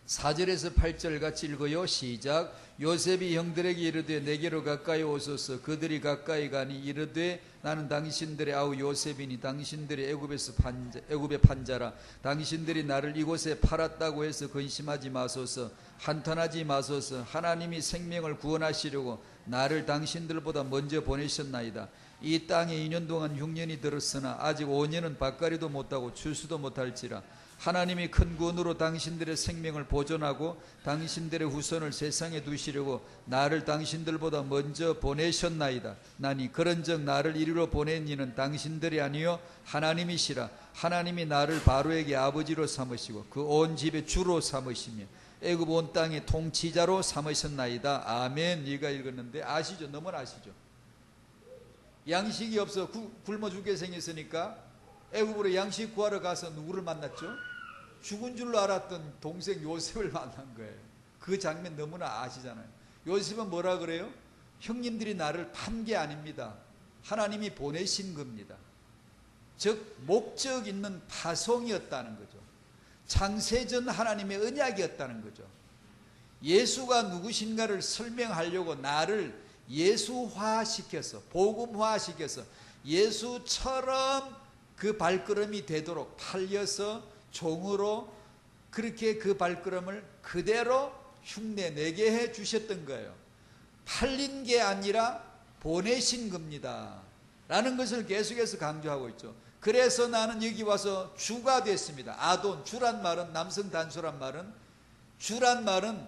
4절에서 8절 같이 읽어요. 시작. 요셉이 형들에게 이르되 내게로 가까이 오소서. 그들이 가까이 가니 이르되 나는 당신들의 아우 요셉이니 당신들이 애굽의 판자라. 당신들이 나를 이곳에 팔았다고 해서 근심하지 마소서. 한탄하지 마소서. 하나님이 생명을 구원하시려고 나를 당신들보다 먼저 보내셨나이다. 이 땅에 2년 동안 흉년이 들었으나 아직 5년은 밭가리도 못하고 추수도 못할지라. 하나님이 큰 구원으로 당신들의 생명을 보존하고 당신들의 후손을 세상에 두시려고 나를 당신들보다 먼저 보내셨나이다. 나니 그런즉 나를 이리로 보낸 이는 당신들이 아니요 하나님이시라. 하나님이 나를 바로에게 아버지로 삼으시고 그 온 집의 주로 삼으시며 애굽 온 땅의 통치자로 삼으셨나이다. 아멘. 네가 읽었는데 아시죠? 너무나 아시죠? 양식이 없어 굶어 죽게 생겼으니까 애굽으로 양식 구하러 가서 누구를 만났죠? 죽은 줄로 알았던 동생 요셉을 만난 거예요. 그 장면 너무나 아시잖아요. 요셉은 뭐라 그래요? 형님들이 나를 판 게 아닙니다. 하나님이 보내신 겁니다. 즉 목적 있는 파송이었다는 거죠. 창세전 하나님의 언약이었다는 거죠. 예수가 누구신가를 설명하려고 나를 예수화시켜서 복음화시켜서 예수처럼 그 발걸음이 되도록 팔려서 종으로 그렇게 그 발걸음을 그대로 흉내내게 해 주셨던 거예요. 팔린 게 아니라 보내신 겁니다 라는 것을 계속해서 강조하고 있죠. 그래서 나는 여기 와서 주가 됐습니다. 아돈, 주란 말은 남성 단수란 말은 주란 말은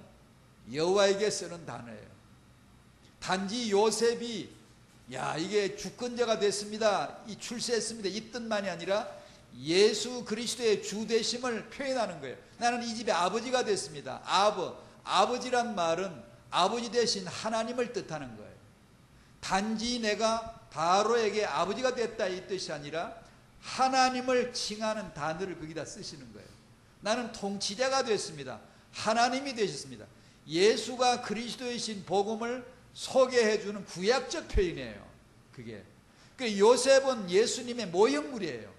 여호와에게 쓰는 단어예요. 단지 요셉이 이게 주권자가 됐습니다, 이 출세했습니다 이 뜻만이 아니라 예수 그리스도의 주 되심을 표현하는 거예요. 나는 이 집의 아버지가 됐습니다. 아버지란 말은 아버지 대신 하나님을 뜻하는 거예요. 단지 내가 바로에게 아버지가 됐다 이 뜻이 아니라 하나님을 칭하는 단어를 거기다 쓰시는 거예요. 나는 통치자가 됐습니다. 하나님이 되셨습니다. 예수가 그리스도이신 복음을 소개해주는 구약적 표현이에요. 그게 요셉은 예수님의 모형물이에요.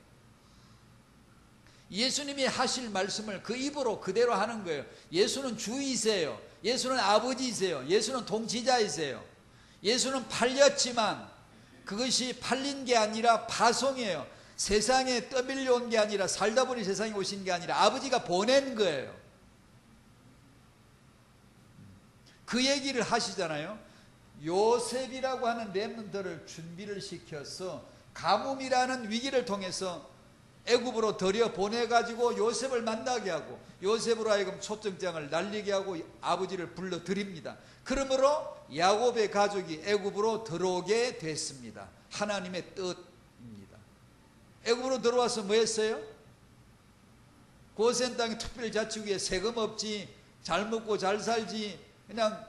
예수님이 하실 말씀을 그 입으로 그대로 하는 거예요. 예수는 주이세요. 예수는 아버지이세요. 예수는 통치자이세요. 예수는 팔렸지만 그것이 팔린 게 아니라 파송이에요. 세상에 떠밀려온 게 아니라 살다 보니 세상에 오신 게 아니라 아버지가 보낸 거예요. 그 얘기를 하시잖아요. 요셉이라고 하는 렘넌트를 준비를 시켜서 가뭄이라는 위기를 통해서 애굽으로 들여 보내가지고 요셉을 만나게 하고 요셉으로 하여금 초청장을 날리게 하고 아버지를 불러드립니다. 그러므로 야곱의 가족이 애굽으로 들어오게 됐습니다. 하나님의 뜻입니다. 애굽으로 들어와서 뭐 했어요? 고센 땅에 특별자치구에 세금 없지, 잘 먹고 잘 살지, 그냥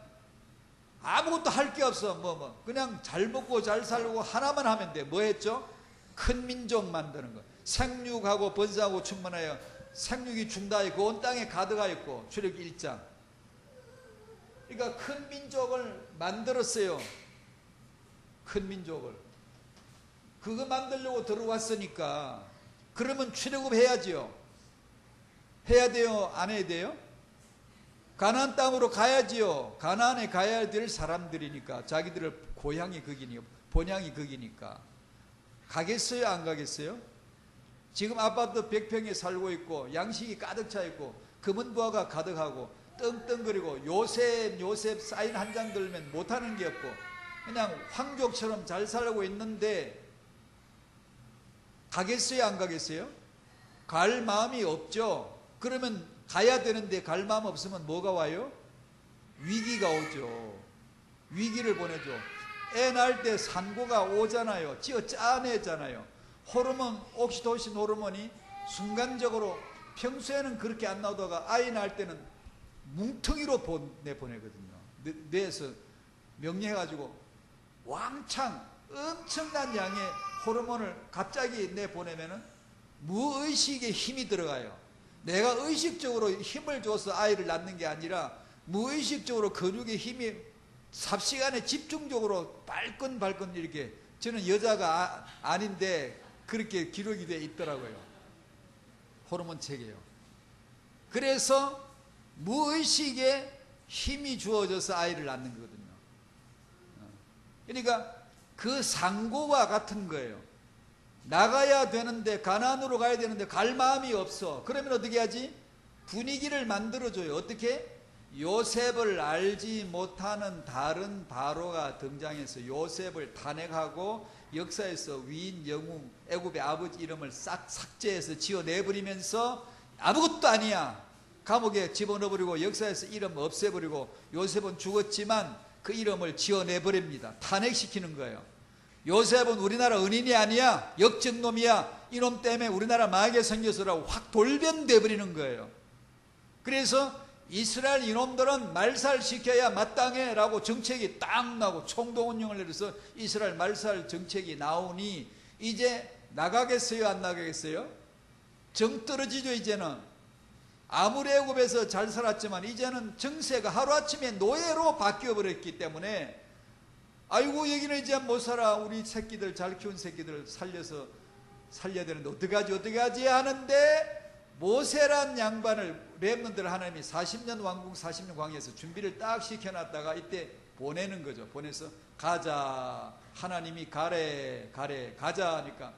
아무것도 할 게 없어. 그냥 잘 먹고 잘 살고 하나만 하면 돼. 뭐 했죠? 큰 민족 만드는 거. 생육하고 번성하고 충만하여 생육이 중다에 그 온 땅에 가득하 있고. 출애굽기 1장. 그러니까 큰 민족을 만들었어요. 큰 민족을. 그거 만들려고 들어왔으니까 그러면 출애굽 해야지요. 해야 돼요? 안 해야 돼요? 가나안 땅으로 가야지요. 가나안에 가야 될 사람들이니까, 자기들의 고향이 거기니까, 본향이 거기니까. 가겠어요? 안 가겠어요? 지금 아파트 100평에 살고 있고 양식이 가득 차 있고 금은보화가 가득하고 떵떵거리고 요셉 사인 한 장 들면 못하는 게 없고 그냥 황족처럼 잘 살고 있는데 가겠어요? 안 가겠어요? 갈 마음이 없죠. 그러면 가야 되는데 갈 마음 없으면 뭐가 와요? 위기가 오죠. 위기를 보내죠. 애 낳을 때 산고가 오잖아요. 찌어 짜내잖아요. 호르몬, 옥시토신 호르몬이 순간적으로 평소에는 그렇게 안 나오다가 아이 낳을 때는 뭉텅이로 내보내거든요. 뇌에서 명령해가지고 왕창 엄청난 양의 호르몬을 갑자기 내보내면은 무의식에 힘이 들어가요. 내가 의식적으로 힘을 줘서 아이를 낳는 게 아니라 무의식적으로 근육의 힘이 삽시간에 집중적으로 발끈발끈 이렇게, 저는 여자가 아닌데 그렇게 기록이 되어 있더라고요. 호르몬 체계요. 그래서 무의식에 힘이 주어져서 아이를 낳는 거거든요. 그러니까 그 상고와 같은 거예요. 나가야 되는데, 가나안으로 가야 되는데 갈 마음이 없어. 그러면 어떻게 하지? 분위기를 만들어줘요. 어떻게? 요셉을 알지 못하는 다른 바로가 등장해서 요셉을 탄핵하고 역사에서 위인 영웅 애굽의 아버지 이름을 싹 삭제해서 지어내버리면서 아무것도 아니야, 감옥에 집어넣어버리고 역사에서 이름 없애버리고 요셉은 죽었지만 그 이름을 지어내버립니다. 탄핵시키는 거예요. 요셉은 우리나라 은인이 아니야, 역적놈이야, 이놈 때문에 우리나라 망하게 생겨서라고 확 돌변돼버리는 거예요. 그래서 이스라엘 이놈들은 말살시켜야 마땅해 라고 정책이 딱 나고 총동원령을 내려서 이스라엘 말살 정책이 나오니 이제 나가겠어요? 안 나가겠어요? 정 떨어지죠. 이제는 아무리 애굽에서 잘 살았지만 이제는 정세가 하루아침에 노예로 바뀌어버렸기 때문에 아이고 여기는 이제 못 살아, 우리 새끼들, 잘 키운 새끼들 살려야 되는데 어떡하지 하는데 모세란 양반을 렘넌트를 하나님이 40년 왕궁 40년 광야에서 준비를 딱 시켜놨다가 이때 보내는 거죠. 보내서 가자, 하나님이 가자 하니까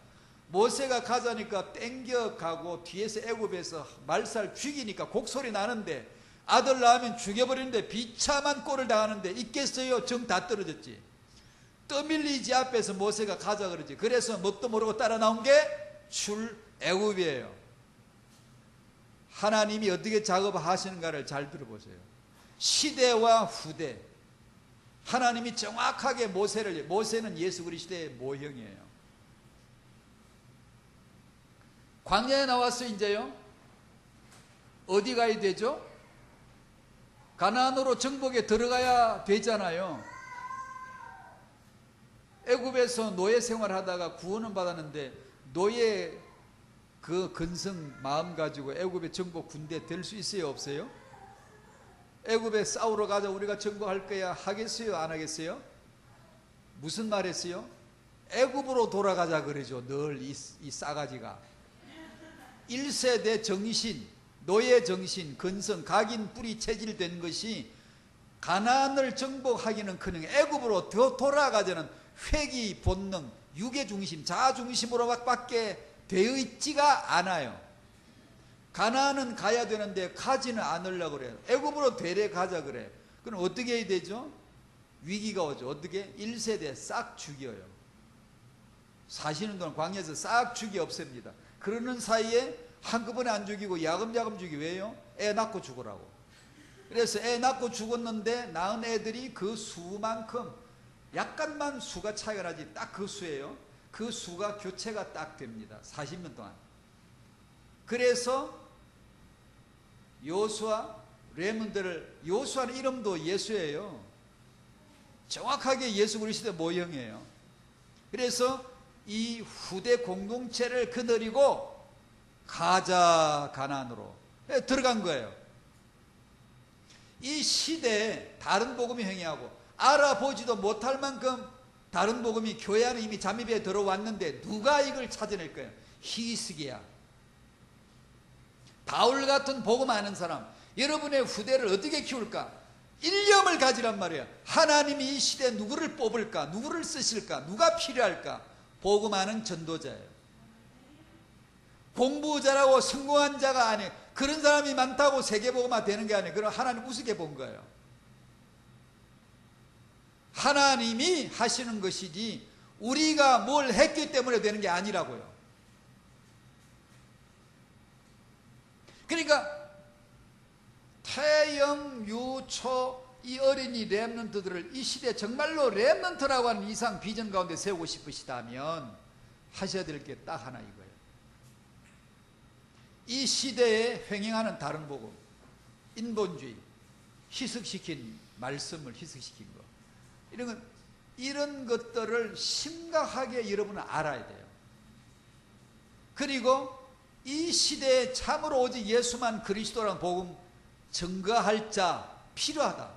모세가 가자니까 땡겨가고 뒤에서 애굽에서 말살 죽이니까 곡소리 나는데 아들 낳으면 죽여버리는데 비참한 꼴을 당하는데 있겠어요? 정 다 떨어졌지. 떠밀리지 앞에서 모세가 가자 그러지. 그래서 뭣도 모르고 따라 나온 게 출애굽이에요. 하나님이 어떻게 작업하시는가를 잘 들어보세요. 시대와 후대, 하나님이 정확하게 모세는 예수 그리스도의 모형이에요. 광야에 나와서 이제요 어디 가야 되죠? 가나안으로 정복에 들어가야 되잖아요. 애굽에서 노예 생활하다가 구원은 받았는데 노예 그 근성 마음 가지고 애굽의 정복 군대 될 수 있어요? 없어요? 애굽에 싸우러 가자, 우리가 정복할 거야 하겠어요? 안 하겠어요? 무슨 말 했어요? 애굽으로 돌아가자 그러죠. 늘 이 싸가지가 1세대 정신, 노예 정신, 근성, 각인 뿌리 체질된 것이 가나안을 정복하기는커녕 애굽으로 더 돌아가자는 회귀 본능, 육의 중심, 자아 중심으로밖에 되어 있지가 않아요. 가나안은 가야 되는데 가지는 않으려고 그래요. 애굽으로 데려가자 그래. 그럼 어떻게 해야 되죠? 위기가 오죠. 어떻게? 1세대 싹 죽여요. 사시는 동안 광야에서 싹 죽여 없앱니다. 그러는 사이에 한꺼번에 안 죽이고 야금야금 죽이. 왜요? 애 낳고 죽으라고. 그래서 애 낳고 죽었는데 낳은 애들이 그 수만큼 약간만 수가 차이가 나지 딱 그 수예요. 그 수가 교체가 딱 됩니다. 40년 동안. 그래서 요수아, 렘넌트를, 요수아는 이름도 예수예요. 정확하게 예수 그리스도의 모형이에요. 그래서 이 후대 공동체를 거느리고 가자 가나안으로 들어간 거예요. 이 시대에 다른 복음이 행해하고 알아보지도 못할 만큼 다른 복음이 교회 안에 이미 잠입에 들어왔는데 누가 이걸 찾아낼 거예요? 히스기야. 바울 같은 복음 아는 사람, 여러분의 후대를 어떻게 키울까? 일념을 가지란 말이에요. 하나님이 이 시대에 누구를 뽑을까? 누구를 쓰실까? 누가 필요할까? 복음하는 전도자예요. 공부 잘하고 성공한 자가 아니에요. 그런 사람이 많다고 세계복음화 되는 게 아니에요. 그럼 하나님 우습게 본 거예요. 하나님이 하시는 것이지 우리가 뭘 했기 때문에 되는 게 아니라고요. 그러니까 태영, 유초 이 어린이 렘넌트들을 이 시대에 정말로 렘넌트라고 하는 이상 비전 가운데 세우고 싶으시다면 하셔야 될 게 딱 하나 이거예요. 이 시대에 횡행하는 다른 복음, 인본주의, 희석시킨 말씀을 희석시킨 거, 이런 것들을 심각하게 여러분은 알아야 돼요. 그리고 이 시대에 참으로 오직 예수만 그리스도라는 복음 증거할 자 필요하다.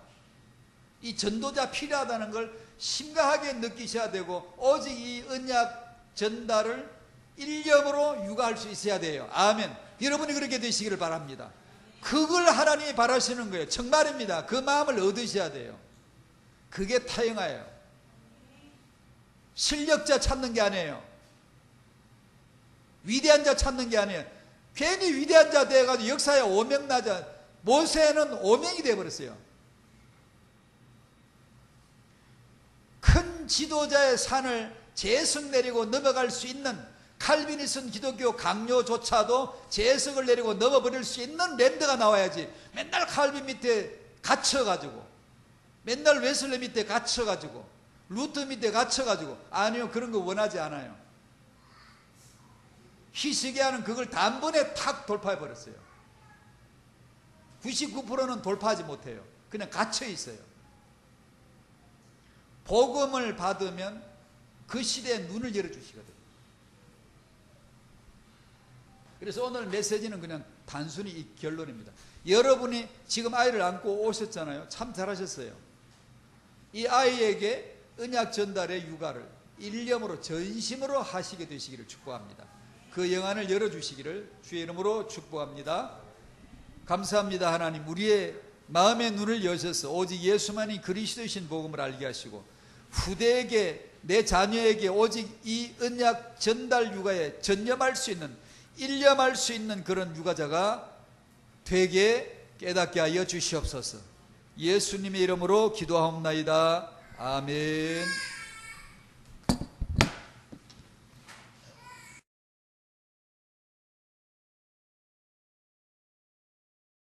이 전도자 필요하다는 걸 심각하게 느끼셔야 되고, 오직 이 언약 전달을 일념으로 육아할 수 있어야 돼요. 아멘. 여러분이 그렇게 되시기를 바랍니다. 그걸 하나님이 바라시는 거예요. 정말입니다. 그 마음을 얻으셔야 돼요. 그게 타영화예요. 실력자 찾는 게 아니에요. 위대한 자 찾는 게 아니에요. 괜히 위대한 자 돼가지고 역사에 오명나자. 모세는 오명이 되어버렸어요. 큰 지도자의 산을 재석 내리고 넘어갈 수 있는, 칼비니슨 기독교 강요조차도 재석을 내리고 넘어버릴 수 있는 랜드가 나와야지, 맨날 칼빈 밑에 갇혀가지고, 맨날 웨슬리 밑에 갇혀가지고, 루트 밑에 갇혀가지고, 아니요, 그런 거 원하지 않아요. 희석이하는 그걸 단번에 탁 돌파해버렸어요. 99%는 돌파하지 못해요. 그냥 갇혀 있어요. 복음을 받으면 그 시대에 눈을 열어주시거든요. 그래서 오늘 메시지는 그냥 단순히 이 결론입니다. 여러분이 지금 아이를 안고 오셨잖아요. 참 잘하셨어요. 이 아이에게 언약 전달의 육아를 일념으로 전심으로 하시게 되시기를 축복합니다. 그 영안을 열어주시기를 주의 이름으로 축복합니다. 감사합니다. 하나님, 우리의 마음의 눈을 여셔서 오직 예수만이 그리스도이신 복음을 알게 하시고, 후대에게, 내 자녀에게 오직 이 언약 전달 육아에 전념할 수 있는, 일념할 수 있는 그런 육아자가 되게 깨닫게 하여 주시옵소서. 예수님의 이름으로 기도하옵나이다. 아멘.